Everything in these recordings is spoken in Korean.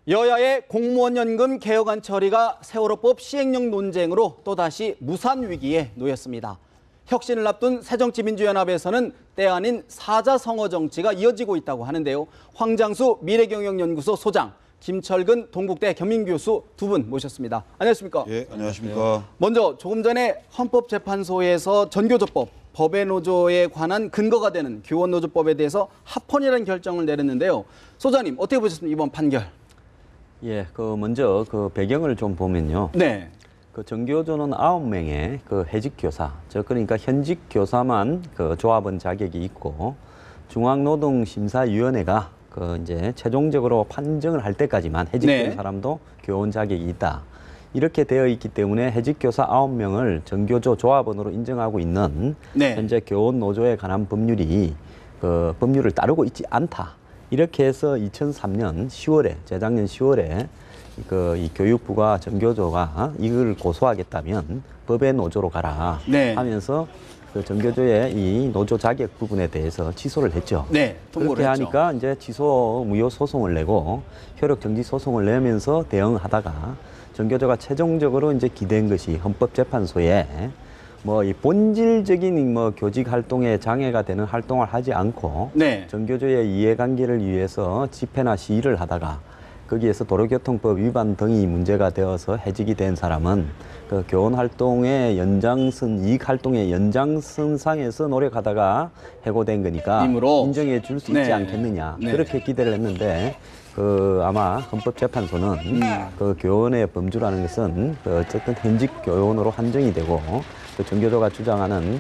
여야의 공무원연금 개혁안 처리가 세월호법 시행령 논쟁으로 또다시 무산 위기에 놓였습니다. 혁신을 앞둔 새정치민주연합에서는 때 아닌 사자성어 정치가 이어지고 있다고 하는데요. 황장수 미래경영연구소 소장, 김철근 동국대 겸임교수 두 분 모셨습니다. 안녕하십니까? 예, 안녕하십니까? 먼저 조금 전에 헌법재판소에서 전교조법, 법의 노조에 관한 근거가 되는 교원노조법에 대해서 합헌이라는 결정을 내렸는데요. 소장님, 어떻게 보셨습니까? 이번 판결? 예, 먼저 배경을 좀 보면요. 네. 전교조는 9명의 해직 교사, 그러니까 현직 교사만 조합원 자격이 있고 중앙노동심사위원회가 이제 최종적으로 판정을 할 때까지만 해직된 네. 사람도 교원 자격이 있다. 이렇게 되어 있기 때문에 해직 교사 9명을 전교조 조합원으로 인정하고 있는 네. 현재 교원 노조에 관한 법률이 법률을 따르고 있지 않다. 이렇게 해서 2003년 10월에, 재작년 10월에 이 교육부가 전교조가 이걸 고소하겠다면 법의 노조로 가라 네. 하면서 전교조의 이 노조 자격 부분에 대해서 취소를 했죠. 네, 통보를 그렇게 했죠. 하니까 이제 취소 무효 소송을 내고 효력 정지 소송을 내면서 대응하다가 전교조가 최종적으로 이제 기대한 것이 헌법재판소에 이 본질적인 교직 활동에 장애가 되는 활동을 하지 않고 네. 전교조의 이해관계를 위해서 집회나 시위를 하다가 거기에서 도로교통법 위반 등이 문제가 되어서 해직이 된 사람은 교원 활동의 연장선, 이익 활동의 연장선상에서 노력하다가 해고된 거니까 임으로. 인정해 줄 수 있지 네. 않겠느냐. 네. 그렇게 기대를 했는데 아마 헌법재판소는 교원의 범주라는 것은 어쨌든 현직 교원으로 한정이 되고 전교조가 주장하는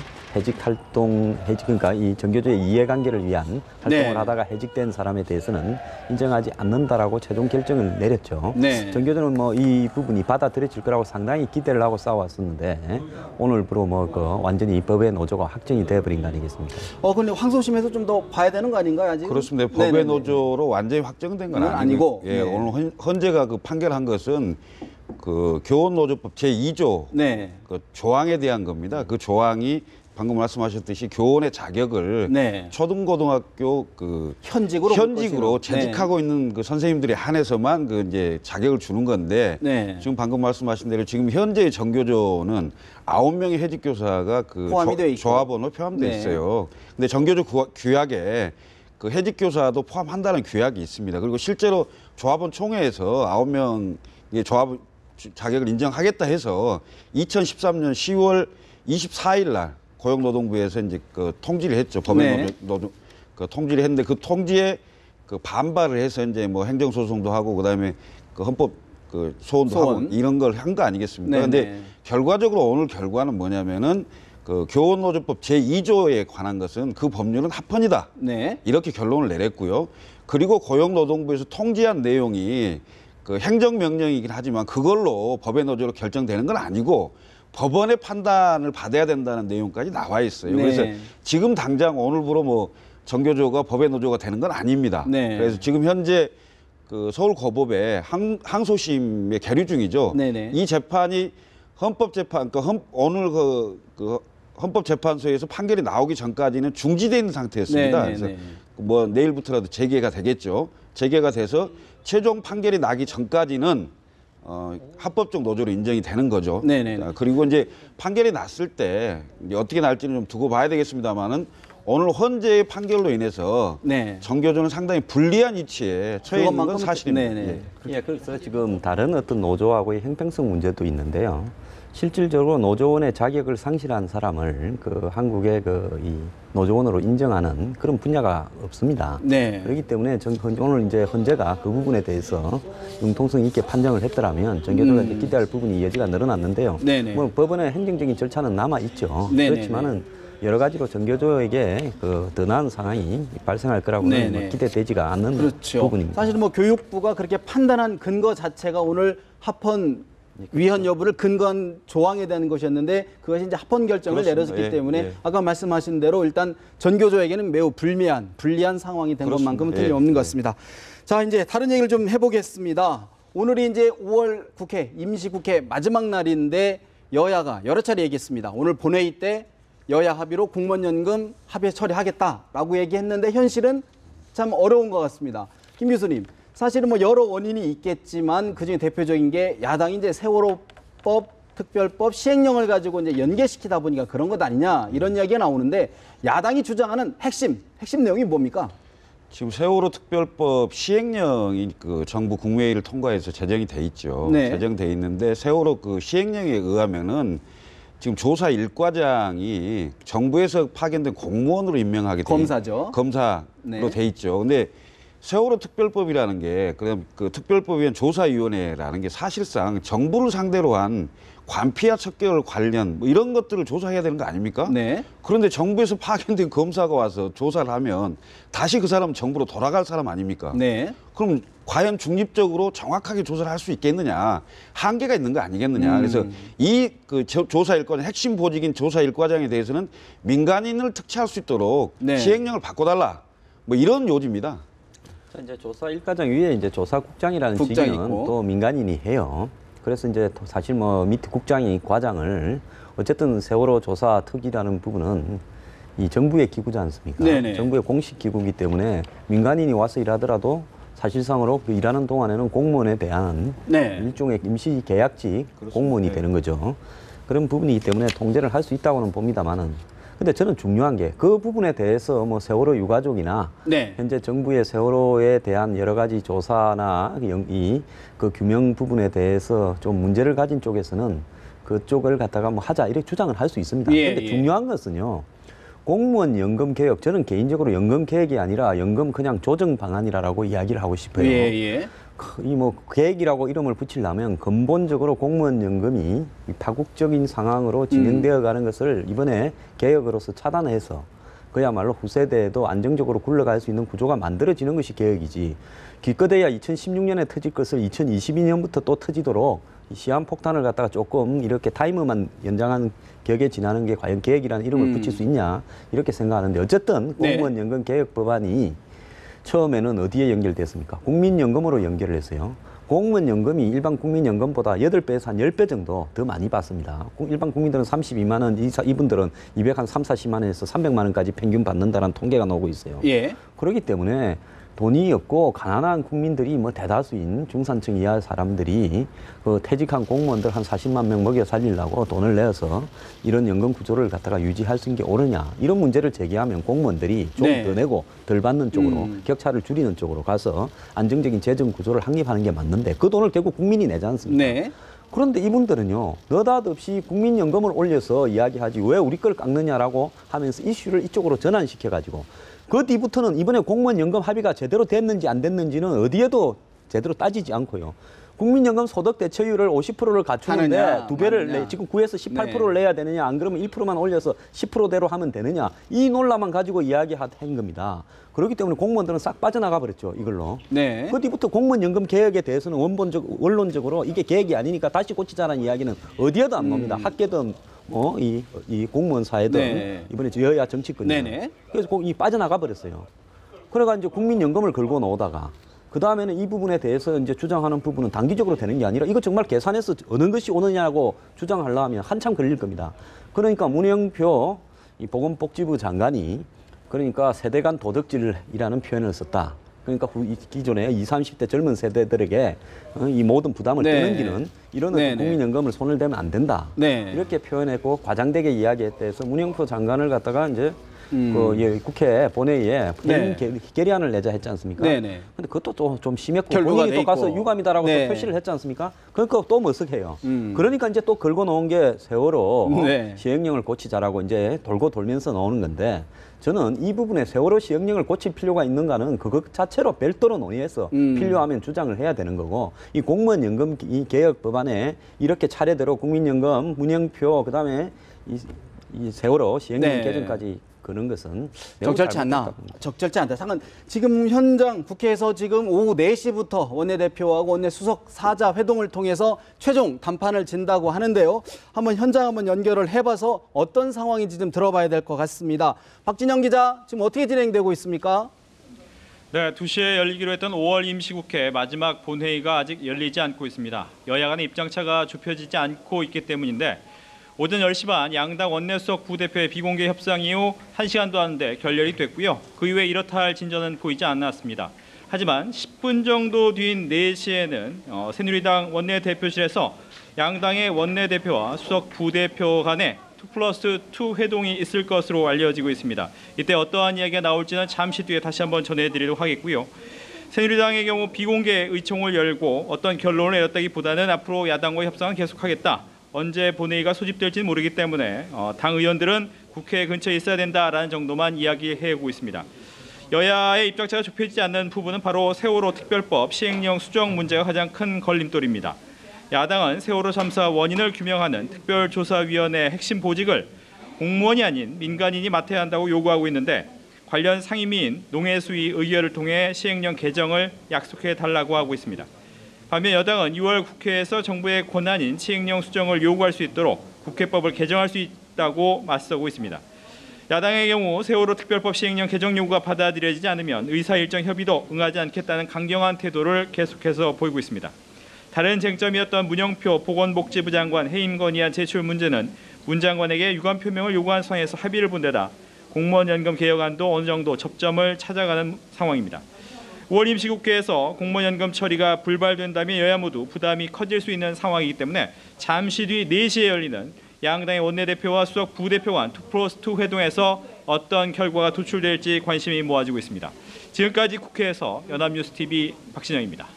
그러니까 이 전교조의 이해관계를 위한 활동을 네. 하다가 해직된 사람에 대해서는 인정하지 않는다라고 최종 결정을 내렸죠. 네. 전교조는 이 부분이 받아들여질 거라고 상당히 기대를 하고 싸웠었는데 오늘부로 완전히 법의 노조가 확정이 되어버린 거 아니겠습니까? 근데 황소심에서 좀 더 봐야 되는 거 아닌가요, 아직? 그렇습니다. 법의 노조로 완전히 확정된 건 아니고, 예, 네. 오늘 헌재가 판결한 것은 교원노조법 제2조 네. 조항에 대한 겁니다. 그 조항이 방금 말씀하셨듯이 교원의 자격을 네. 초등고등학교 현직으로 재직하고 있는 선생님들에 한해서만 이제 자격을 주는 건데 네. 지금 방금 말씀하신 대로 지금 현재의 전교조는 9명의 해직 교사가 포함이 돼 있고. 조합원으로 포함되어 네. 있어요. 근데 전교조 규약에 해직 교사도 포함한다는 규약이 있습니다. 그리고 실제로 조합원 총회에서 9명의 조합 자격을 인정하겠다 해서 2013년 10월 24일 날 고용노동부에서 이제 통지를 했죠. 법의 네. 노조 통지를 했는데 그 통지에 반발을 해서 이제 행정소송도 하고 그다음에 헌법 소원도 하고 이런 걸 한 거 아니겠습니까? 그런데 결과적으로 오늘 결과는 뭐냐면은 교원노조법 제2조에 관한 것은 그 법률은 합헌이다. 네. 이렇게 결론을 내렸고요. 그리고 고용노동부에서 통지한 내용이 행정명령이긴 하지만 그걸로 법의 노조로 결정되는 건 아니고 법원의 판단을 받아야 된다는 내용까지 나와 있어요. 네. 그래서 지금 당장 오늘부로 전교조가 법의 노조가 되는 건 아닙니다. 네. 그래서 지금 현재 서울고법에 항소심에 계류 중이죠. 네네. 이 재판이 헌법재판, 오늘 헌법재판소에서 판결이 나오기 전까지는 중지되어 있는 상태였습니다. 네네네. 그래서 내일부터라도 재개가 되겠죠. 재개가 돼서 최종 판결이 나기 전까지는 합법적 노조로 인정이 되는 거죠. 네네. 그리고 이제 판결이 났을 때 이제 어떻게 날지는 좀 두고 봐야 되겠습니다만은 오늘 헌재의 판결로 인해서 네. 전교조는 상당히 불리한 위치에 처해 있는 건 사실입니다. 네네. 예, 그래서 지금 다른 어떤 노조하고의 형평성 문제도 있는데요. 실질적으로 노조원의 자격을 상실한 사람을 한국의 이 노조원으로 인정하는 그런 분야가 없습니다. 네. 그렇기 때문에 오늘 이제 헌재가 그 부분에 대해서 융통성 있게 판정을 했더라면 전교조가 이제 기대할 부분이 여지가 늘어났는데요. 네네. 법원의 행정적인 절차는 남아 있죠. 네네네. 그렇지만은 여러 가지로 전교조에게 더 나은 상황이 발생할 거라고는 기대되지가 않는 그렇죠. 부분입니다. 사실 교육부가 그렇게 판단한 근거 자체가 오늘 합헌 위헌 여부를 근거한 조항에 대한 것이었는데 그것이 이제 합헌 결정을 그렇습니다. 내렸기 때문에 예. 아까 말씀하신 대로 일단 전교조에게는 매우 불리한 상황이 된 그렇습니다. 것만큼은 틀림없는 것 같습니다. 자, 이제 다른 얘기를 좀 해보겠습니다. 오늘이 이제 5월 국회 임시국회 마지막 날인데 여야가 여러 차례 얘기했습니다. 오늘 본회의 때 여야 합의로 공무원연금 합의 처리하겠다라고 얘기했는데 현실은 참 어려운 것 같습니다. 김 교수님, 사실은 뭐 여러 원인이 있겠지만 그중에 대표적인 게 야당이 이제 세월호법 특별법 시행령을 가지고 이제 연계시키다 보니까 그런 것 아니냐 이런 이야기가 나오는데 야당이 주장하는 핵심 내용이 뭡니까? 지금 세월호 특별법 시행령이 그 정부 국무회의를 통과해서 제정이 돼 있죠. 네. 제정돼 있는데 세월호 그 시행령에 의하면은 지금 조사 일과장이 정부에서 파견된 공무원으로 임명하게 돼 검사죠. 검사로 네. 돼 있죠. 근데 세월호 특별법이라는 게 그럼 그 특별법위원 조사위원회라는 게 사실상 정부를 상대로 한 관피와 척결 관련 뭐 이런 것들을 조사해야 되는 거 아닙니까? 네. 그런데 정부에서 파견된 검사가 와서 조사를 하면 다시 그 사람 정부로 돌아갈 사람 아닙니까? 네. 그럼 과연 중립적으로 정확하게 조사를 할 수 있겠느냐? 한계가 있는 거 아니겠느냐? 그래서 이 그 조사 일과장 핵심 보직인 조사 일과장에 대해서는 민간인을 특채할 수 있도록 네. 시행령을 바꿔달라. 뭐 이런 요지입니다. 이제 조사 일과장 위에 이제 조사국장이라는 국장이 직위는 있고. 또 민간인이 해요. 그래서 이제 사실 뭐 밑에 국장이 과장을 어쨌든 세월호 조사 특위라는 부분은 이 정부의 기구지 않습니까? 네네. 정부의 공식 기구이기 때문에 민간인이 와서 일하더라도 사실상으로 그 일하는 동안에는 공무원에 대한 네. 일종의 임시 계약직 공무원이 네. 되는 거죠. 그런 부분이기 때문에 통제를 할 수 있다고는 봅니다만은. 근데 저는 중요한 게 그 부분에 대해서 뭐 세월호 유가족이나 네. 현재 정부의 세월호에 대한 여러 가지 조사나 그 규명 부분에 대해서 좀 문제를 가진 쪽에서는 그쪽을 갖다가 뭐 하자 이렇게 주장을 할 수 있습니다. 예, 근데 예. 중요한 것은요. 공무원 연금 개혁, 저는 개인적으로 연금 개혁이 아니라 연금 그냥 조정 방안이라고 이야기를 하고 싶어요. 예. 이 뭐 계획이라고 이름을 붙이려면 근본적으로 공무원 연금이 이 파국적인 상황으로 진행되어 가는 것을 이번에 개혁으로서 차단해서 그야말로 후세대에도 안정적으로 굴러갈 수 있는 구조가 만들어지는 것이 개혁이지. 기껏해야 2016년에 터질 것을 2022년부터 또 터지도록 이 시한폭탄을 갖다가 조금 이렇게 타이머만 연장하는 격에 지나는 게 과연 개혁이라는 이름을 붙일 수 있냐 이렇게 생각하는데 어쨌든 공무원 연금 개혁 법안이 처음에는 어디에 연결됐습니까? 국민연금으로 연결을 했어요. 공무원 연금이 일반 국민연금보다 8배에서 한 10배 정도 더 많이 받습니다. 일반 국민들은 32만 원, 이분들은 230, 40만 원에서 300만 원까지 평균 받는다는 통계가 나오고 있어요. 예. 그렇기 때문에 돈이 없고 가난한 국민들이 뭐 대다수인 중산층 이하 사람들이 그 퇴직한 공무원들 한 40만 명 먹여 살리려고 돈을 내어서 이런 연금 구조를 갖다가 유지할 수 있는 게 옳으냐 이런 문제를 제기하면 공무원들이 좀 네. 더 내고 덜 받는 쪽으로 격차를 줄이는 쪽으로 가서 안정적인 재정 구조를 확립하는 게 맞는데 그 돈을 결국 국민이 내지 않습니까? 네. 그런데 이분들은요 느닷없이 국민연금을 올려서 이야기하지 왜 우리 걸 깎느냐라고 하면서 이슈를 이쪽으로 전환시켜가지고 그 뒤부터는 이번에 공무원 연금 합의가 제대로 됐는지 안 됐는지는 어디에도 제대로 따지지 않고요. 국민연금 소득 대체율을 50%를 갖추는데 하느냐, 두 배를 마느냐. 지금 9에서 18%를 내야 되느냐 안 그러면 1%만 올려서 10%대로 하면 되느냐 이 논란만 가지고 이야기한 겁니다. 그렇기 때문에 공무원들은 싹 빠져나가 버렸죠 이걸로. 네. 그 뒤부터 공무원 연금 개혁에 대해서는 원론적으로 이게 계획이 아니니까 다시 고치자라는 이야기는 어디에도 안 나옵니다. 학계든 이 공무원 사회든 네. 이번에 여야 정치권이 네네. 그래서 이 빠져나가 버렸어요. 그래가 이제 국민연금을 걸고 나오다가 그 다음에는 이 부분에 대해서 이제 주장하는 부분은 단기적으로 되는 게 아니라 이거 정말 계산해서 어느 것이 오느냐고 주장하려면 한참 걸릴 겁니다. 그러니까 문영표 이 보건복지부 장관이 그러니까 세대 간 도덕질이라는 표현을 썼다. 그러니까 기존의 20, 30대 젊은 세대들에게 이 모든 부담을 네. 떠넘기는 이런 네, 국민연금을 손을 대면 안 된다. 네. 이렇게 표현했고 과장되게 이야기했대서 문영표 장관을 갖다가 이제 국회 본회의에 네. 결의안을 내자 했지 않습니까? 네네. 근데 그것도 좀 심했고 결부가 본인이 돼 또 가서 있고. 유감이다라고 네. 또 표시를 했지 않습니까? 그러니까 또 머쓱해요. 그러니까 이제 또 걸고 나온 게 세월호 네. 시행령을 고치자라고 이제 돌고 돌면서 나오는 건데 저는 이 부분에 세월호 시행령을 고칠 필요가 있는가는 그것 자체로 별도로 논의해서 필요하면 주장을 해야 되는 거고 이 공무원 연금 이 개혁 법안에 이렇게 차례대로 국민연금, 문영표 그다음에 이 세월호 시행령 네. 개정까지 그런 것은 매우 적절치 않나? 잘못됐다고 봅니다. 적절치 않다. 상은 지금 현장 국회에서 지금 오후 4시부터 원내대표하고 원내수석 사자 회동을 통해서 최종 담판을 진다고 하는데요. 한번 현장 한번 연결을 해봐서 어떤 상황인지 좀 들어봐야 될 것 같습니다. 박진영 기자, 지금 어떻게 진행되고 있습니까? 네, 2시에 열리기로 했던 5월 임시국회 마지막 본회의가 아직 열리지 않고 있습니다. 여야 간의 입장차가 좁혀지지 않고 있기 때문인데 오전 10시 반 양당 원내수석 부대표의 비공개 협상 이후 1시간도 안 돼 결렬이 됐고요. 그 이후에 이렇다 할 진전은 보이지 않았습니다. 하지만 10분 정도 뒤인 4시에는 새누리당 원내대표실에서 양당의 원내대표와 수석 부대표 간에 2+2 회동이 있을 것으로 알려지고 있습니다. 이때 어떠한 이야기가 나올지는 잠시 뒤에 다시 한번 전해드리도록 하겠고요. 새누리당의 경우 비공개 의총을 열고 어떤 결론을 내렸다기보다는 앞으로 야당과 협상은 계속하겠다. 언제 본회의가 소집될지는 모르기 때문에 당 의원들은 국회 근처에 있어야 된다라는 정도만 이야기해오고 있습니다. 여야의 입장차가 좁혀지지 않는 부분은 바로 세월호 특별법 시행령 수정 문제가 가장 큰 걸림돌입니다. 야당은 세월호 참사 원인을 규명하는 특별조사위원회 핵심 보직을 공무원이 아닌 민간인이 맡아야 한다고 요구하고 있는데 관련 상임위인 농해수위 의결을 통해 시행령 개정을 약속해달라고 하고 있습니다. 반면 여당은 6월 국회에서 정부의 권한인 시행령 수정을 요구할 수 있도록 국회법을 개정할 수 있다고 맞서고 있습니다. 야당의 경우 세월호 특별법 시행령 개정 요구가 받아들여지지 않으면 의사일정 협의도 응하지 않겠다는 강경한 태도를 계속해서 보이고 있습니다. 다른 쟁점이었던 문영표 보건복지부 장관 해임 건의안 제출 문제는 문 장관에게 유감 표명을 요구한 선에서 합의를 본 데다 공무원 연금 개혁안도 어느 정도 접점을 찾아가는 상황입니다. 5월 임시국회에서 공무원 연금 처리가 불발된다면 여야 모두 부담이 커질 수 있는 상황이기 때문에 잠시 뒤 4시에 열리는 양당의 원내대표와 수석 부대표 간 2+2 회동에서 어떤 결과가 도출될지 관심이 모아지고 있습니다. 지금까지 국회에서 연합뉴스TV 박신영입니다.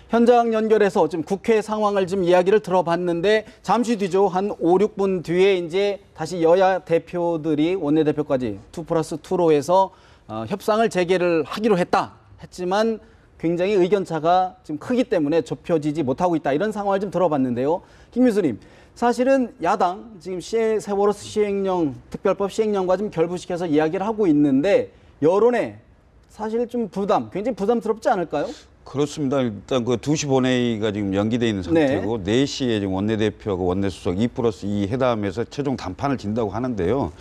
현장 연결해서 지금 국회 상황을 좀 이야기를 들어봤는데 잠시 뒤죠. 한 5, 6분 뒤에 이제 다시 여야 대표들이 원내대표까지 2+2로 해서 협상을 재개를 하기로 했지만 굉장히 의견차가 지금 크기 때문에 좁혀지지 못하고 있다. 이런 상황을 좀 들어봤는데요. 김 교수님, 사실은 야당 지금 세월호 시행령, 특별법 시행령과 좀 결부시켜서 이야기를 하고 있는데 여론에 사실 좀 굉장히 부담스럽지 않을까요? 그렇습니다. 일단 그 2시 본회의가 지금 연기돼 있는 상태고 4시에 지금 원내대표하고 원내수석 2+2 회담에서 최종 단판을 진다고 하는데요.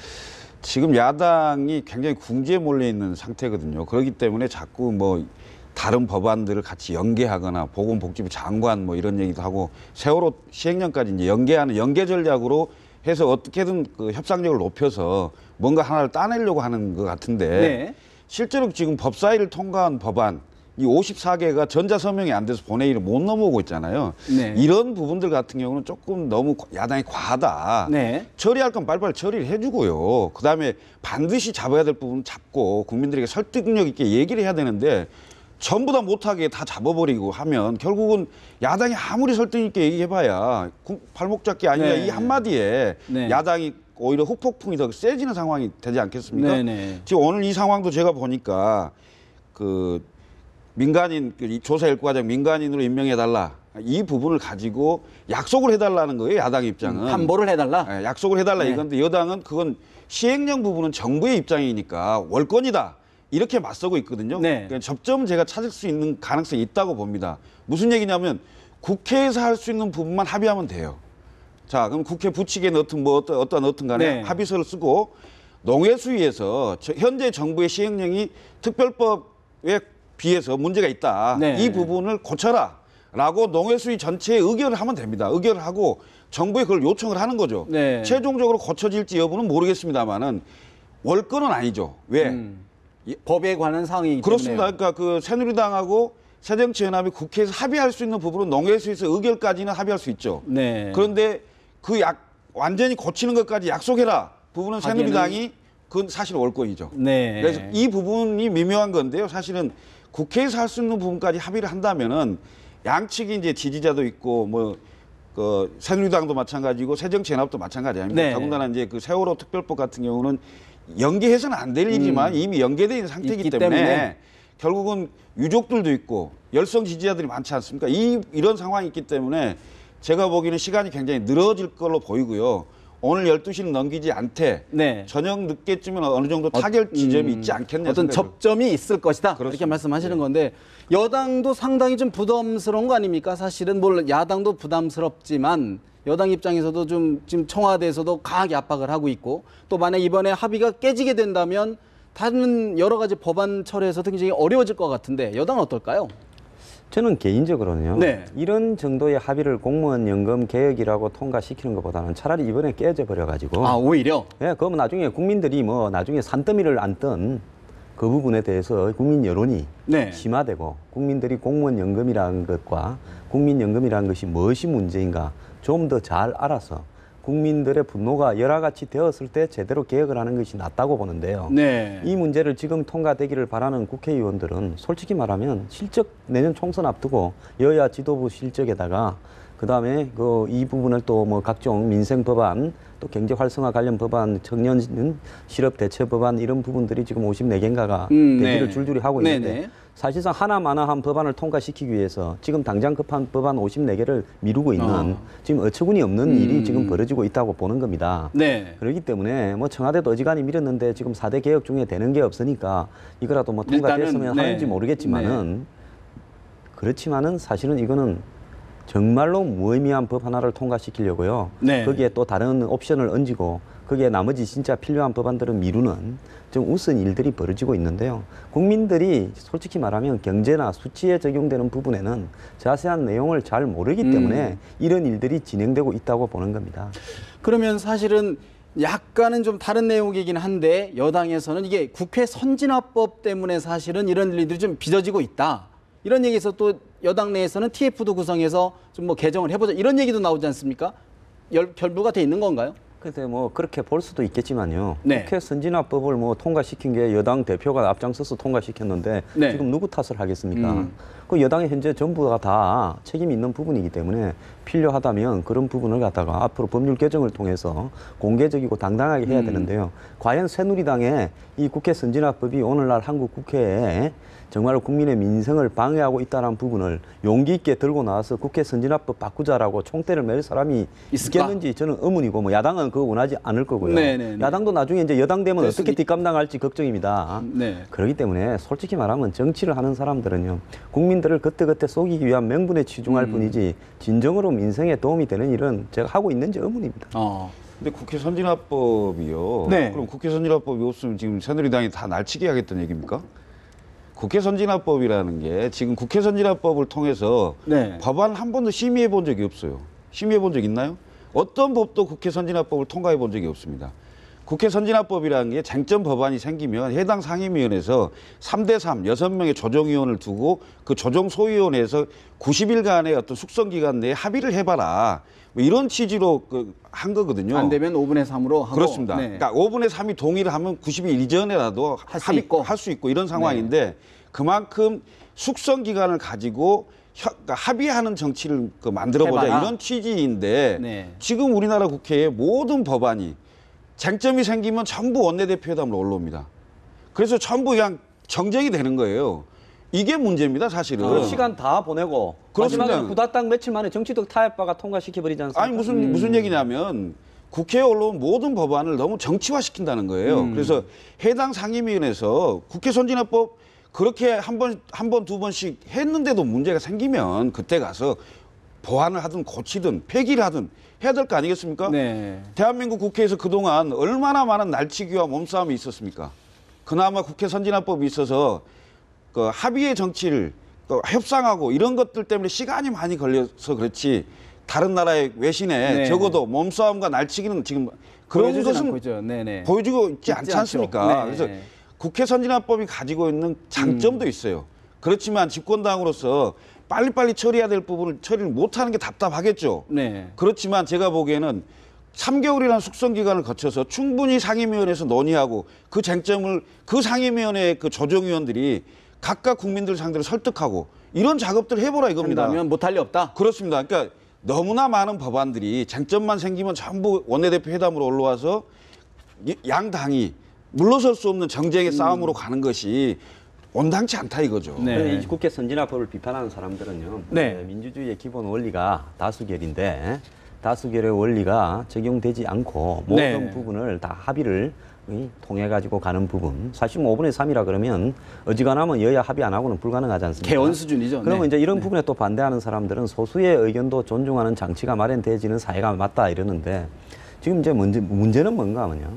지금 야당이 굉장히 궁지에 몰려 있는 상태거든요. 그렇기 때문에 자꾸 뭐 다른 법안들을 같이 연계하거나 보건복지부 장관 뭐 이런 얘기도 하고 세월호 시행령까지 이제 연계하는 연계 전략으로 해서 어떻게든 그 협상력을 높여서 뭔가 하나를 따내려고 하는 것 같은데 실제로 지금 법사위를 통과한 법안 이 54개가 전자서명이 안 돼서 본회의를 못 넘어오고 있잖아요. 이런 부분들 같은 경우는 조금 너무 야당이 과하다. 처리할 건 빨리빨리 처리를 해주고요. 그다음에 반드시 잡아야 될 부분은 잡고 국민들에게 설득력 있게 얘기를 해야 되는데 전부 다 못하게 다 잡아버리고 하면 결국은 야당이 아무리 설득 있게 얘기해봐야 발목 잡기 아니라 이 한마디에 야당이 오히려 후폭풍이 더 세지는 상황이 되지 않겠습니까? 지금 오늘 이 상황도 제가 보니까 그 민간인 조사일과장 민간인으로 임명해달라 이 부분을 가지고 약속을 해달라는 거예요. 야당 입장은 담보를 해달라. 약속을 해달라 이건데 여당은 그건 시행령 부분은 정부의 입장이니까 월권이다 이렇게 맞서고 있거든요. 그러니까 접점은 제가 찾을 수 있는 가능성이 있다고 봅니다. 무슨 얘기냐면 국회에서 할 수 있는 부분만 합의하면 돼요. 자, 그럼 국회 부칙에 넣든 뭐 어떤 간에 합의서를 쓰고 농해수위에서 현재 정부의 시행령이 특별법에 비해서 문제가 있다. 이 부분을 고쳐라. 라고 농해수위 전체에 의결을 하면 됩니다. 의결을 하고 정부에 그걸 요청을 하는 거죠. 최종적으로 고쳐질지 여부는 모르겠습니다만은 월권은 아니죠. 왜? 법에 관한 사항이기 때문에. 그렇습니다. 그러니까 그 새누리당하고 새정치연합이 국회에서 합의할 수 있는 부분은 농해수위에서 의결까지는 합의할 수 있죠. 그런데 그 완전히 고치는 것까지 약속해라. 부분은 새누리당이 그건 사실 월권이죠. 그래서 이 부분이 미묘한 건데요. 사실은 국회에서 할 수 있는 부분까지 합의를 한다면은 양측이 이제 지지자도 있고 뭐 그 새누리당도 마찬가지고 새정치연합도 마찬가지 아닙니까? 더군다나 이제 그 세월호 특별법 같은 경우는 연계해서는 안 될 일이지만 이미 연계되어 있는 상태이기 때문에 결국은 유족들도 있고 열성 지지자들이 많지 않습니까? 이런 상황이 있기 때문에 제가 보기에는 시간이 굉장히 늘어질 걸로 보이고요. 오늘 12시는 넘기지 않되 저녁 늦게쯤은 어느 정도 타결 지점이 있지 않겠냐. 어떤 접점이 있을 것이다. 그렇습니다. 이렇게 말씀하시는 건데 여당도 상당히 좀 부담스러운 거 아닙니까? 사실은 뭐 야당도 부담스럽지만 여당 입장에서도 좀 지금 청와대에서도 강하게 압박을 하고 있고 또 만약 이번에 합의가 깨지게 된다면 다른 여러 가지 법안 처리에서도 굉장히 어려워질 것 같은데 여당은 어떨까요? 저는 개인적으로는요. 이런 정도의 합의를 공무원 연금 개혁이라고 통과시키는 것보다는 차라리 이번에 깨져 버려가지고. 오히려? 그러면 나중에 국민들이 뭐 나중에 산더미를 안든 그 부분에 대해서 국민 여론이 네. 심화되고 국민들이 공무원 연금이라는 것과 국민연금이라는 것이 무엇이 문제인가 좀 더 잘 알아서 국민들의 분노가 열화같이 되었을 때 제대로 개혁을 하는 것이 낫다고 보는데요. 네. 이 문제를 지금 통과되기를 바라는 국회의원들은 솔직히 말하면 실적 내년 총선 앞두고 여야 지도부 실적에다가 그다음에 이 부분을 또 뭐 각종 민생 법안 또 경제 활성화 관련 법안 청년 실업 대체 법안 이런 부분들이 지금 54개인가가 대기를 네. 줄줄이 하고 있는데 네네. 사실상 하나마나한 법안을 통과시키기 위해서 지금 당장 급한 법안 54개를 미루고 있는 지금 어처구니 없는 일이 지금 벌어지고 있다고 보는 겁니다. 네. 그렇기 때문에 뭐 청와대도 어지간히 밀었는데 지금 4대 개혁 중에 되는 게 없으니까 이거라도 뭐 통과됐으면 일단은, 네. 하는지 모르겠지만은 그렇지만은 사실은 이거는 정말로 무의미한 법 하나를 통과시키려고요. 네. 거기에 또 다른 옵션을 얹고 거기에 나머지 진짜 필요한 법안들은 미루는 좀 우스운 일들이 벌어지고 있는데요. 국민들이 솔직히 말하면 경제나 수치에 적용되는 부분에는 자세한 내용을 잘 모르기 때문에 이런 일들이 진행되고 있다고 보는 겁니다. 그러면 사실은 약간은 좀 다른 내용이긴 한데 여당에서는 이게 국회 선진화법 때문에 사실은 이런 일들이 좀 빚어지고 있다. 이런 얘기에서 또 여당 내에서는 TF도 구성해서 좀 뭐 개정을 해보자 이런 얘기도 나오지 않습니까? 결부가 돼 있는 건가요? 근데 뭐 그렇게 볼 수도 있겠지만요. 네. 국회 선진화법을 뭐 통과시킨 게 여당 대표가 앞장서서 통과시켰는데 네. 지금 누구 탓을 하겠습니까? 그 여당이 현재 전부가 다 책임이 있는 부분이기 때문에 필요하다면 그런 부분을 갖다가 앞으로 법률 개정을 통해서 공개적이고 당당하게 해야 되는데요. 과연 새누리당의 이 국회 선진화법이 오늘날 한국 국회에 정말 국민의 민생을 방해하고 있다는 부분을 용기 있게 들고 나와서 국회 선진화법 바꾸자라고 총대를 맬 사람이 있을까? 있겠는지 저는 의문이고 뭐 야당은 그거 원하지 않을 거고요. 네네네. 야당도 나중에 이제 여당 되면 그럴 어떻게 수도 뒷감당할지 걱정입니다. 네. 그렇기 때문에 솔직히 말하면 정치를 하는 사람들은요. 국민들을 그때그때 속이기 위한 명분에 치중할 뿐이지 진정으로 민생에 도움이 되는 일은 제가 하고 있는지 의문입니다. 근데 국회 선진화법이요. 네. 그럼 국회 선진화법이 없으면 지금 새누리당이 다 날치기 하겠다는 얘기입니까? 국회 선진화법이라는 게 지금 국회 선진화법을 통해서 네. 법안 한 번도 심의해 본 적이 없어요. 심의해 본 적 있나요? 어떤 법도 국회 선진화법을 통과해 본 적이 없습니다. 국회 선진화법이라는 게 쟁점 법안이 생기면 해당 상임위원회에서 3대3 6명의 조정위원을 두고 그 조정 소위원회에서 90일간의 어떤 숙성기간 내에 합의를 해봐라. 뭐 이런 취지로 한 거거든요. 안 되면 5분의 3으로 하고. 그렇습니다. 네. 그러니까 5분의 3이 동의를 하면 90일 이전에라도 할 수 있고 이런 상황인데 그만큼 숙성 기간을 가지고 그러니까 합의하는 정치를 만들어보자 해봐라. 이런 취지인데 네. 지금 우리나라 국회의 모든 법안이 쟁점이 생기면 전부 원내대표회담으로 올라옵니다. 그래서 전부 그냥 정쟁이 되는 거예요. 이게 문제입니다, 사실은. 그 시간 다 보내고 그렇습니다. 마지막에 구다당 며칠 만에 정치적 타협바가 통과시켜버리지 않습니까? 아니 무슨 얘기냐면 국회에 올라온 모든 법안을 너무 정치화시킨다는 거예요. 그래서 해당 상임위원회에서 국회 선진화법 그렇게 한 번, 두 번씩 했는데도 문제가 생기면 그때 가서 보완을 하든 고치든 폐기를 하든 해야 될 거 아니겠습니까? 네. 대한민국 국회에서 그동안 얼마나 많은 날치기와 몸싸움이 있었습니까? 그나마 국회 선진화법이 있어서 그 합의의 정치를 협상하고 이런 것들 때문에 시간이 많이 걸려서 그렇지 다른 나라의 외신에 네. 적어도 몸싸움과 날치기는 지금 그런 보여주진 것은 않고 있죠. 네네. 보여주고 있지 않지 않죠. 않습니까? 네. 그래서 국회 선진화법이 가지고 있는 장점도 있어요. 그렇지만 집권당으로서 빨리빨리 처리해야 될 부분을 처리를 못하는 게 답답하겠죠. 네. 그렇지만 제가 보기에는 3개월이라는 숙성 기간을 거쳐서 충분히 상임위원회에서 논의하고 그 쟁점을 그 상임위원회 그 조정위원들이 각각 국민들 상대로 설득하고 이런 작업들을 해보라 이겁니다. 한다면 못할 리 없다. 그렇습니다. 그러니까 너무나 많은 법안들이 쟁점만 생기면 전부 원내대표 회담으로 올라와서 양당이 물러설 수 없는 정쟁의 싸움으로 가는 것이 온당치 않다 이거죠. 네. 이 국회 선진화법을 비판하는 사람들은요. 네. 민주주의의 기본 원리가 다수결인데 다수결의 원리가 적용되지 않고 모든 네. 부분을 다 합의를 통해 가지고 가는 부분. 사실 뭐 5분의 3이라 그러면 어지간하면 여야 합의 안 하고는 불가능하지 않습니까? 개헌 수준이죠. 그러면 네. 이제 이런 부분에 또 반대하는 사람들은 소수의 의견도 존중하는 장치가 마련되어지는 사회가 맞다 이러는데 지금 이제 문제는 뭔가 하면요.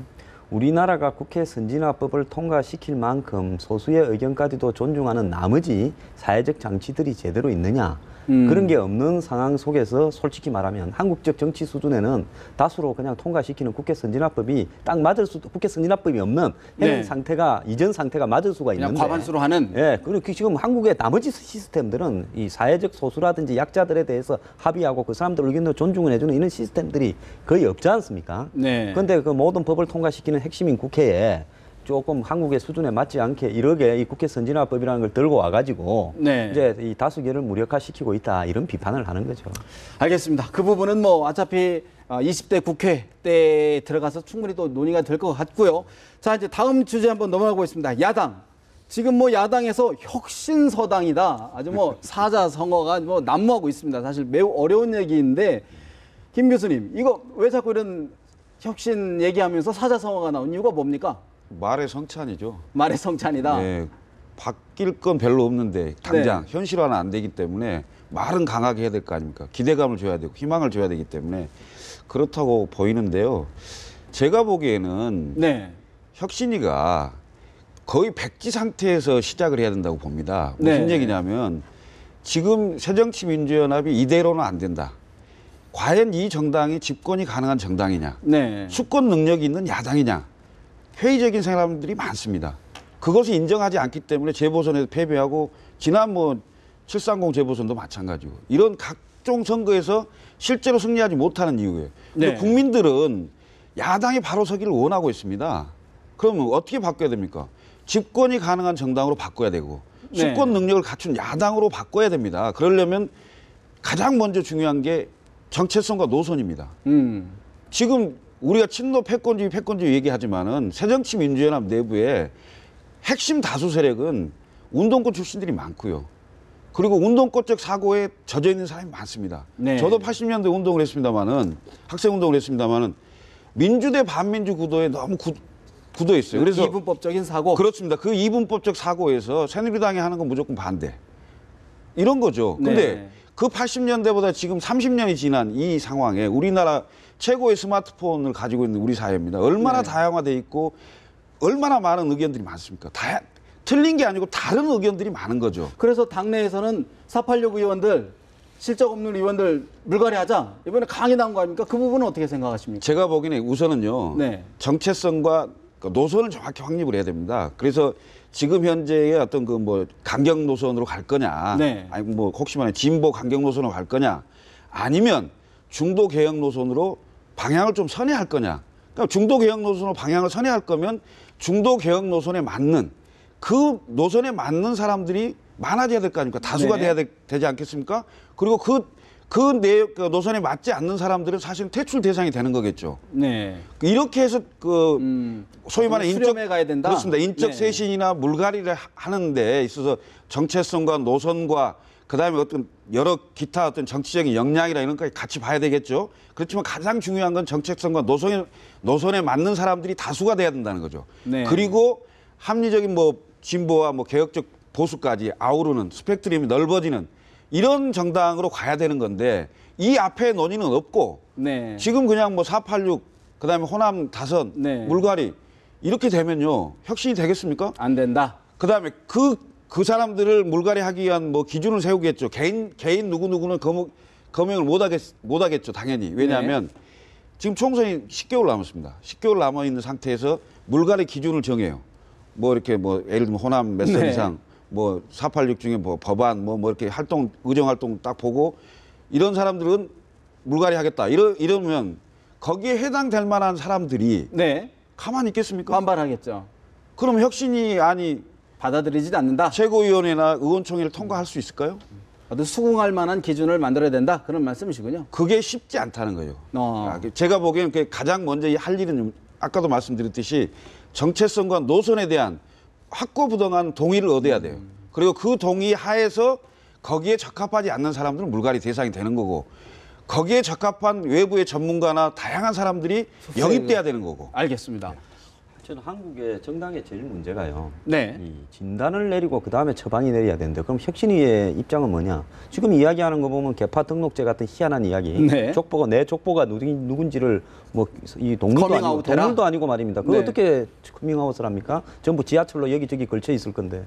우리나라가 국회 선진화법을 통과시킬 만큼 소수의 의견까지도 존중하는 나머지 사회적 장치들이 제대로 있느냐 그런 게 없는 상황 속에서 솔직히 말하면 한국적 정치 수준에는 다수로 그냥 통과시키는 국회 선진화법이 딱 맞을 국회 선진화법이 없는 현 네. 상태가 이전 상태가 맞을 수가 그냥 있는데 과반수로 하는. 예, 그리고 지금 한국의 나머지 시스템들은 이 사회적 소수라든지 약자들에 대해서 합의하고 그 사람들 의견을 존중을 해주는 이런 시스템들이 거의 없지 않습니까? 네. 그런데 그 모든 법을 통과시키는 핵심인 국회에 조금 한국의 수준에 맞지 않게 이렇게 이 국회 선진화법이라는 걸 들고 와가지고 네. 이제 이 다수결을 무력화시키고 있다 이런 비판을 하는 거죠. 알겠습니다. 그 부분은 뭐 어차피 20대 국회 때 들어가서 충분히 또 논의가 될 것 같고요. 자, 이제 다음 주제 한번 넘어가고 있습니다. 야당. 지금 뭐 야당에서 혁신서당이다. 아주 뭐 사자성어가 뭐 난무하고 있습니다. 사실 매우 어려운 얘기인데 김 교수님, 이거 왜 자꾸 이런 혁신 얘기하면서 사자성어가 나온 이유가 뭡니까? 말의 성찬이죠. 말의 성찬이다. 네, 바뀔 건 별로 없는데 당장 현실화는 안 되기 때문에 말은 강하게 해야 될 거 아닙니까? 기대감을 줘야 되고 희망을 줘야 되기 때문에 그렇다고 보이는데요. 제가 보기에는 네. 혁신위가 거의 백지 상태에서 시작을 해야 된다고 봅니다. 무슨 네. 얘기냐면 지금 새정치민주연합이 이대로는 안 된다. 과연 이 정당이 집권이 가능한 정당이냐? 네. 수권 능력이 있는 야당이냐? 회의적인 사람들이 많습니다. 그것을 인정하지 않기 때문에 재보선에서 패배하고 지난 뭐 730 재보선도 마찬가지고 이런 각종 선거에서 실제로 승리하지 못하는 이유예요. 근데 네. 국민들은 야당이 바로 서기를 원하고 있습니다. 그러면 어떻게 바꿔야 됩니까? 집권이 가능한 정당으로 바꿔야 되고 네. 수권 능력을 갖춘 야당으로 바꿔야 됩니다. 그러려면 가장 먼저 중요한 게 정체성과 노선입니다. 지금 우리가 친노 패권주의 얘기하지만은 새정치민주연합 내부에 핵심 다수 세력은 운동권 출신들이 많고요. 그리고 운동권적 사고에 젖어 있는 사람이 많습니다. 네. 저도 80년대 운동을 했습니다만은 학생 운동을 했습니다만은 민주대 반민주 구도에 너무 굳어 있어요. 그래서 이분법적인 사고. 그렇습니다. 그 이분법적 사고에서 새누리당이 하는 건 무조건 반대. 이런 거죠. 근데 네. 그 80년대보다 지금 30년이 지난 이 상황에 우리나라 최고의 스마트폰을 가지고 있는 우리 사회입니다. 얼마나 네. 다양화돼 있고 얼마나 많은 의견들이 많습니까? 틀린 게 아니고 다른 의견들이 많은 거죠. 그래서 당내에서는 486 의원들, 실적 없는 의원들 물갈이하자. 이번에 강의 나온 거 아닙니까? 그 부분은 어떻게 생각하십니까? 제가 보기에는 우선은요. 네. 정체성과 노선을 정확히 확립을 해야 됩니다. 그래서 지금 현재의 어떤 그 뭐 강경 노선으로 갈 거냐, 네. 아니 뭐 혹시 말해 진보 강경 노선으로 갈 거냐, 아니면 중도 개혁 노선으로 방향을 좀 선회할 거냐. 그러니까 중도 개혁 노선으로 방향을 선회할 거면 중도 개혁 노선에 맞는 그 노선에 맞는 사람들이 많아져야 될 거 아닙니까? 다수가 네. 돼야 되지 않겠습니까? 그리고 그 노선에 맞지 않는 사람들은 사실 퇴출 대상이 되는 거겠죠. 네. 이렇게 해서 소위 말하는 수렴해 가야 된다? 그렇습니다. 인적 네. 쇄신이나 물갈이를 하는 데 있어서 정체성과 노선과 그다음에 어떤 여러 기타 어떤 정치적인 역량이나 이런 것까지 같이 봐야 되겠죠. 그렇지만 가장 중요한 건 정체성과 노선에 맞는 사람들이 다수가 돼야 된다는 거죠. 네. 그리고 합리적인 뭐 진보와 뭐 개혁적 보수까지 아우르는 스펙트럼이 넓어지는 이런 정당으로 가야 되는 건데 이 앞에 논의는 없고 네. 지금 그냥 뭐 486 그다음에 호남 다선 네. 물갈이 이렇게 되면요 혁신이 되겠습니까? 안 된다. 그다음에 그 사람들을 물갈이하기 위한 뭐 기준을 세우겠죠. 개인 누구는 검역을 못 하겠죠. 당연히. 왜냐하면 네. 지금 총선이 10개월 남았습니다. 10개월 남아 있는 상태에서 물갈이 기준을 정해요. 뭐 이렇게 뭐 예를 들면 호남 몇 선 네. 이상 뭐 486 중에 뭐 법안 뭐 이렇게 의정 활동 딱 보고 이런 사람들은 물갈이 하겠다. 이러면 거기에 해당될 만한 사람들이 네. 가만히 있겠습니까? 반발하겠죠. 그럼 혁신이 아니 받아들이지 않는다. 최고위원회나 의원총회를 통과할 수 있을까요? 어떤 수긍할 만한 기준을 만들어야 된다. 그런 말씀이시군요. 그게 쉽지 않다는 거예요. 어. 제가 보기에는 가장 먼저 할 일은 아까도 말씀드렸듯이 정체성과 노선에 대한 확고부동한 동의를 얻어야 돼요. 그리고 그 동의 하에서 거기에 적합하지 않는 사람들은 물갈이 대상이 되는 거고 거기에 적합한 외부의 전문가나 다양한 사람들이 영입돼야 되는 거고. 알겠습니다. 저는 한국의 정당의 제일 문제가요. 네. 이 진단을 내리고 그 다음에 처방이 내려야 되는데 그럼 혁신위의 입장은 뭐냐? 지금 이야기하는 거 보면 개파 등록제 같은 희한한 이야기. 네. 내 족보가 누군지를 뭐 이 커밍아웃해라? 동물도 아니고 말입니다. 그거 네. 어떻게 커밍아웃을 합니까? 전부 지하철로 여기저기 걸쳐 있을 건데.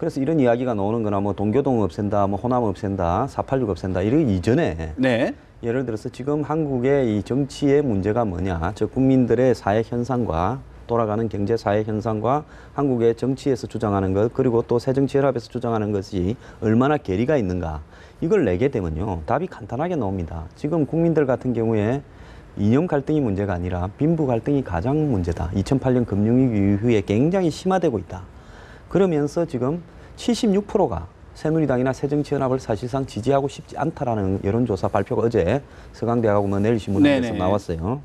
그래서 이런 이야기가 나오는 거나 뭐 동교동 없앤다, 뭐 호남 없앤다, 486 없앤다 이런 이전에 네. 예를 들어서 지금 한국의 이 정치의 문제가 뭐냐, 저 국민들의 사회 현상과 돌아가는 경제 사회 현상과 한국의 정치에서 주장하는 것, 그리고 또 새정치연합에서 주장하는 것이 얼마나 괴리가 있는가, 이걸 내게 되면요 답이 간단하게 나옵니다. 지금 국민들 같은 경우에 이념 갈등이 문제가 아니라 빈부 갈등이 가장 문제다. 2008년 금융위기 이후에 굉장히 심화되고 있다. 그러면서 지금 76%가 새누리당이나 새정치연합을 사실상 지지하고 싶지 않다라는 여론조사 발표가 어제 서강대하고 뭐 내일신문에서 네네. 나왔어요.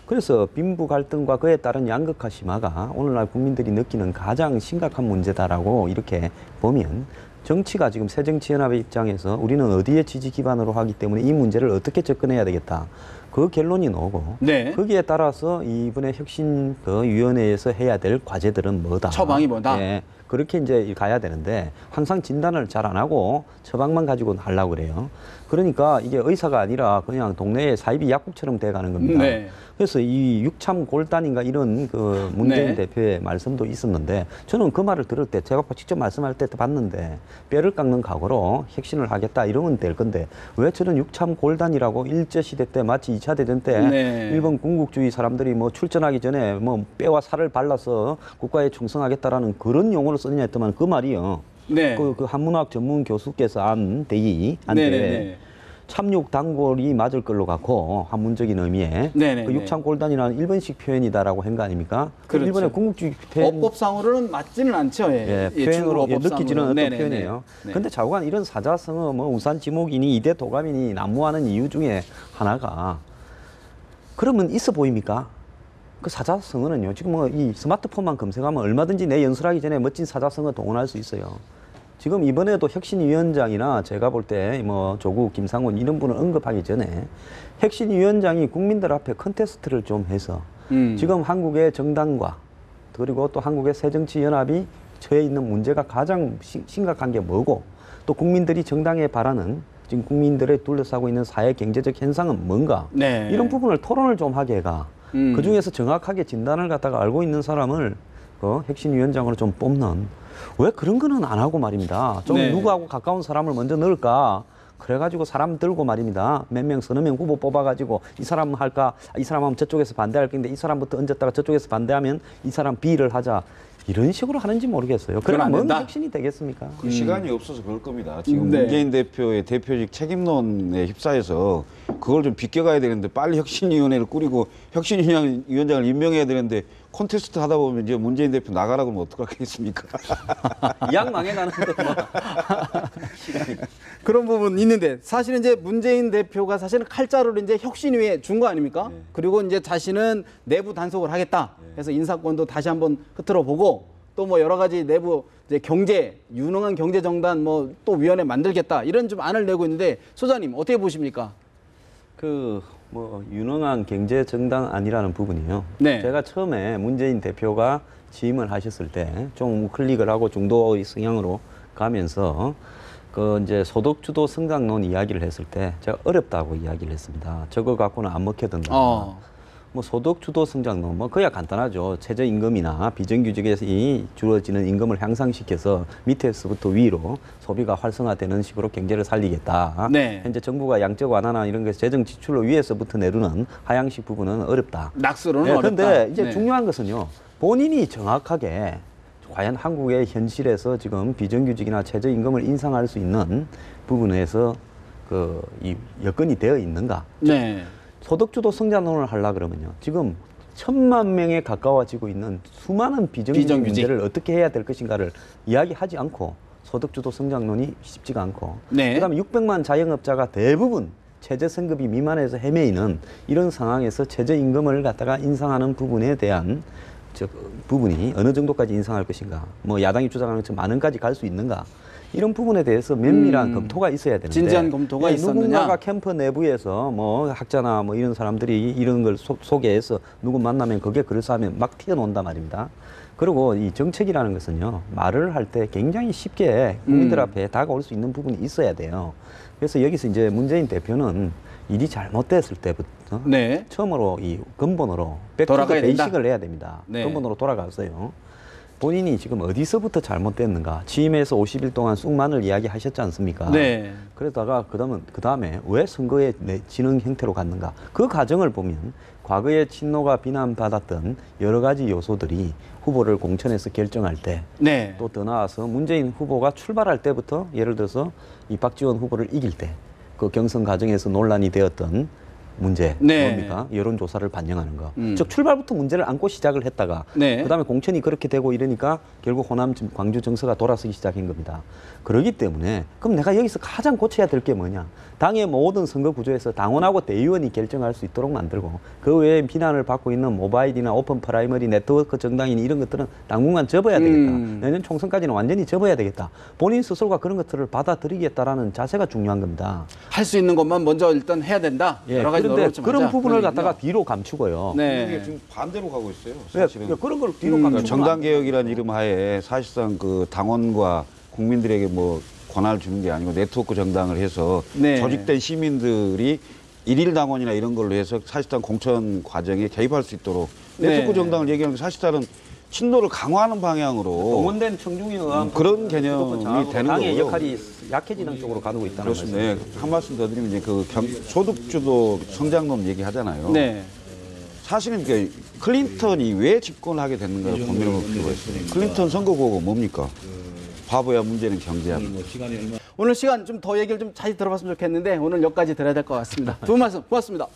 그래서 빈부 갈등과 그에 따른 양극화 심화가 오늘날 국민들이 느끼는 가장 심각한 문제다라고 이렇게 보면, 정치가 지금 새정치연합의 입장에서 우리는 어디에 지지 기반으로 하기 때문에 이 문제를 어떻게 접근해야 되겠다, 그 결론이 나오고 네. 거기에 따라서 이번에 혁신위원회에서 해야 될 과제들은 뭐다, 처방이 뭐다. 예, 그렇게 이제 가야 되는데 항상 진단을 잘 안 하고 처방만 가지고 하려고 그래요. 그러니까 이게 의사가 아니라 그냥 동네에 사이비 약국처럼 돼가는 겁니다. 네. 그래서 이 육참 골단인가 이런 그 문재인 네. 대표의 말씀도 있었는데, 저는 그 말을 들을 때 제가 직접 말씀할 때 봤는데 뼈를 깎는 각오로 혁신을 하겠다 이러면 될 건데, 왜 저는 육참 골단이라고 일제시대 때 마치 2차 대전 때 네. 일본 군국주의 사람들이 뭐 출전하기 전에 뭐 뼈와 살을 발라서 국가에 충성하겠다라는 그런 용어를 쓰느냐 했더만, 그 말이요. 네. 그 한문학 전문 교수께서 한 대의, 네네네. 참육 단골이 맞을 걸로 갖고 한문적인 의미에 네네네. 그 육참 골단이라는 일본식 표현이다라고 한 거 아닙니까? 그 그렇죠. 일본의 궁극주의 표현, 어법상으로는 맞지는 않죠. 예. 예, 표현으로 중국 어법상으로는. 느끼지는 어떤 네네네. 표현이에요. 네. 근데 좌우간 이런 사자성어, 뭐 우산 지목이니 이대 도감이니 난무하는 이유 중에 하나가, 그러면 있어 보입니까? 그 사자성어는요, 지금 뭐 이 스마트폰만 검색하면 얼마든지 내 연설하기 전에 멋진 사자성어 동원할 수 있어요. 지금 이번에도 혁신위원장이나 제가 볼 때 뭐 조국, 김상곤 이런 분을 언급하기 전에 혁신위원장이 국민들 앞에 컨테스트를 좀 해서 지금 한국의 정당과 그리고 또 한국의 새정치연합이 처해 있는 문제가 가장 심각한 게 뭐고, 또 국민들이 정당에 바라는 지금 국민들을 둘러싸고 있는 사회 경제적 현상은 뭔가, 네. 이런 부분을 토론을 좀 하게 해가 그 중에서 정확하게 진단을 갖다가 알고 있는 사람을 그 혁신위원장으로 좀 뽑는, 왜 그런 거는 안 하고 말입니다. 좀 네. 누구하고 가까운 사람을 먼저 넣을까, 그래가지고 사람 들고 말입니다. 몇 명, 서너 명 후보 뽑아가지고 이 사람 할까, 이 사람 하면 저쪽에서 반대할 건데 이 사람부터 얹었다가 저쪽에서 반대하면 이 사람 B를 하자, 이런 식으로 하는지 모르겠어요. 그건 안 그러면 뭔 된다. 혁신이 되겠습니까? 그 시간이 없어서 그럴 겁니다. 지금 네. 문재인 대표의 대표직 책임론에 휩싸여서 그걸 좀 비껴가야 되는데, 빨리 혁신위원회를 꾸리고 혁신위원장을 임명해야 되는데 콘테스트 하다 보면 이제 문재인 대표 나가라고 하면 어떡하겠습니까? 양 망해 나는데 뭐. 그런 부분 있는데, 사실은 이제 문재인 대표가 사실은 칼자루를 이제 혁신위에 준 거 아닙니까? 그리고 이제 자신은 내부 단속을 하겠다. 그래서 인사권도 다시 한번 흐트러 보고, 또 뭐 여러 가지 내부 이제 경제, 유능한 경제 정단 뭐 또 위원회 만들겠다, 이런 좀 안을 내고 있는데, 소장님 어떻게 보십니까? 그 뭐 유능한 경제 정당 아니라는 부분이요. 네. 제가 처음에 문재인 대표가 취임을 하셨을 때 좀 우클릭을 하고 중도 성향으로 가면서 그 이제 소득 주도 성장론 이야기를 했을 때 제가 어렵다고 이야기를 했습니다. 저거 갖고는 안 먹혀든다. 뭐 소득 주도 성장론 뭐 그야 간단하죠. 최저임금이나 비정규직에서 이 주어지는 임금을 향상시켜서 밑에서부터 위로 소비가 활성화되는 식으로 경제를 살리겠다. 네. 현재 정부가 양적 완화나 이런 것에서 재정 지출로 위에서부터 내려는 하향식 부분은 어렵다. 낙수로는 어렵다. 그런데 이제 네. 중요한 것은요. 본인이 정확하게 과연 한국의 현실에서 지금 비정규직이나 최저임금을 인상할 수 있는 부분에서 그 이 여건이 되어 있는가? 네. 소득주도 성장론을 하려 그러면요. 지금 1,000만 명에 가까워지고 있는 수많은 비정규직 문제를 어떻게 해야 될 것인가를 이야기하지 않고 소득주도 성장론이 쉽지가 않고, 네. 그다음에 600만 자영업자가 대부분 최저생급이 미만에서 헤매이는 이런 상황에서 최저임금을 갖다가 인상하는 부분에 대한 부분이 어느 정도까지 인상할 것인가, 뭐 야당이 주장하는 것처럼 만 원까지 갈 수 있는가, 이런 부분에 대해서 면밀한 검토가 있어야 되는데, 진지한 검토가 있었느냐? 누군가가 캠프 내부에서 뭐 학자나 뭐 이런 사람들이 이런 걸 소개해서 누구 만나면 그게 그럴싸하면 막 튀어나온단 말입니다. 그리고 이 정책이라는 것은요, 말을 할 때 굉장히 쉽게 국민들 앞에 다가올 수 있는 부분이 있어야 돼요. 그래서 여기서 이제 문재인 대표는 일이 잘못됐을 때부터 네. 처음으로 이 근본으로 돌아가야 된다. 베이식을 해야 됩니다. 네. 근본으로 돌아가서요. 본인이 지금 어디서부터 잘못됐는가. 취임해서 50일 동안 쑥만을 이야기하셨지 않습니까? 네. 그러다가 그 다음에 왜 선거에 지는 형태로 갔는가. 그 과정을 보면 과거에 친노가 비난받았던 여러 가지 요소들이 후보를 공천에서 결정할 때 네. 또 더 나아서 문재인 후보가 출발할 때부터 예를 들어서 이 박지원 후보를 이길 때 그 경선 과정에서 논란이 되었던 문제 네. 뭡니까? 여론조사를 반영하는 거. 음. 즉 출발부터 문제를 안고 시작을 했다가 네. 그다음에 공천이 그렇게 되고 이러니까 결국 호남 광주 정서가 돌아서기 시작한 겁니다. 그렇기 때문에 그럼 내가 여기서 가장 고쳐야 될 게 뭐냐? 당의 모든 선거 구조에서 당원하고 대의원이 결정할 수 있도록 만들고 그 외에 비난을 받고 있는 모바일이나 오픈 프라이머리 네트워크 정당인 이런 것들은 당분간 접어야 되겠다. 내년 총선까지는 완전히 접어야 되겠다. 본인 스스로가 그런 것들을 받아들이겠다라는 자세가 중요한 겁니다. 할 수 있는 것만 먼저 일단 해야 된다. 예, 여러 가지 그런데 노력을 좀 그런 하자. 부분을 그런 갖다가 얘기군요. 뒤로 감추고요. 이게 네. 지금 반대로 가고 있어요. 예, 사실은. 그런 걸 뒤로 그러니까 감추고 정당 개혁이라는 이름 하에 사실상 그 당원과 국민들에게 뭐 권한을 주는 게 아니고 네트워크 정당을 해서 네. 조직된 시민들이 일일 당원이나 이런 걸로 해서 사실상 공천 과정에 개입할 수 있도록 네. 네트워크 정당을 얘기하는 게 사실상 친노를 강화하는 방향으로 동원된 청중에 의한 그런 개념이 되는 당의 거고요. 역할이 약해지는 쪽으로 가고 있다는 그렇습니다. 말씀. 네. 한 말씀 더 드리면 이제 그 소득주도 성장론 얘기하잖아요. 네. 사실은 그 클린턴이 왜 집권을 하게 됐는가를 고민해볼 필요가 있어요. 클린턴 선거구호가 뭡니까? 바보야 문제는 경제야. 오늘 시간 좀 더 얘기를 좀 자세히 들어봤으면 좋겠는데 오늘 여기까지 들어야 될 것 같습니다. 두 분 말씀 고맙습니다.